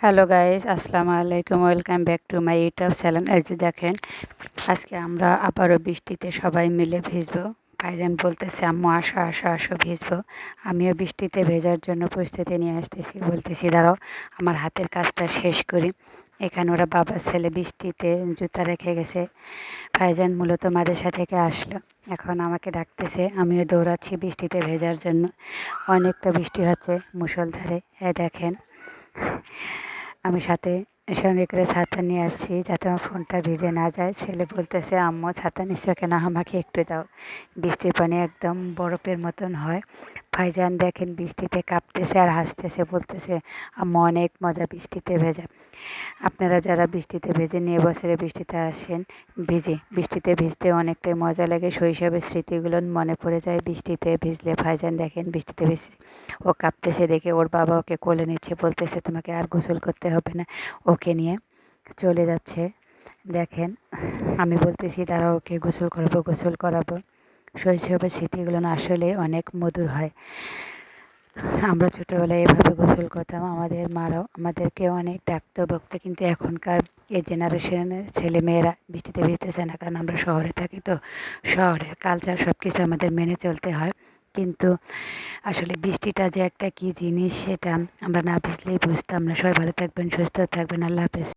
Hello guys, আসসালামু আলাইকুম। Welcome back to my YouTube channel. এই যে দেখেন, আজকে আমরা আবারও বৃষ্টিতে সবাই মিলে ভিজবো। ভাইজান বলতেছে আম্মু আসো আসো আসো ভিজবো। আমিও বৃষ্টিতে ভেজার জন্য প্রস্তুতি নিয়ে আসতেছি। বলতেছি দাঁড়াও আমার হাতের কাজটা শেষ করি। এখানে ওরা বাবা ছেলে বৃষ্টিতে জুতা রেখে গেছে। ভাইজান মূলত মাদ্রাসা থেকে আসলো, এখন আমাকে ডাকতেছে। আমিও দৌড়াচ্ছি বৃষ্টিতে ভেজার জন্য। অনেকটা বৃষ্টি হচ্ছে মুষলধারে। দেখেন, আমি সঙ্গে করে ছাতা নিয়ে আসছি যাতে আমার ফোনটা ভিজে না যায়। ছেলে বলতেছে আম্মু ছাতা নিচ্ছ কেন, আমাকে একটু দাও। বৃষ্টির পানি একদম বরফের মতন হয়। ভাইজান দেখেন বৃষ্টিতে কাঁপতেছে আর হাসতেছে, বলতেছে আম্মু অনেক মজা বৃষ্টিতে ভেজা। আপনারা যারা বৃষ্টিতে ভেজে নিয়ে বছরে বৃষ্টিতে আসেন, বৃষ্টিতে ভিজতে অনেকটাই মজা লাগে। শৈশবের স্মৃতিগুলো মনে পড়ে যায় বৃষ্টিতে ভিজলে। ভাইজান দেখেন বৃষ্টিতে ভিজে ও কাঁপতেছে দেখে ওর বাবা ওকে কোলে নিচ্ছে, বলতেছে তোমাকে আর গোসল করতে হবে না। ওকে নিয়ে চলে যাচ্ছে। দেখেন, আমি বলতেছি দাঁড়াও ওকে গোসল করাবো। শৈশবের স্মৃতিগুলো আসলে অনেক মধুর হয়। আমরা ছোটোবেলায় এভাবে গোসল করতাম, আমাদের মারাও আমাদেরকে অনেক ডাকতো বকতো। কিন্তু এখনকার এই জেনারেশনের ছেলেমেয়েরা বৃষ্টিতে ভিজতেছে না, কারণ আমরা শহরে থাকি। তো শহরের কালচার সব কিছু আমাদের মেনে চলতে হয়। কিন্তু আসলে বৃষ্টিটা যে একটা কী জিনিস সেটা আমরা না ভিজলেই বুঝতাম না। সবাই ভালো থাকবেন, সুস্থ থাকবেন। আল্লাহ হাফেজ।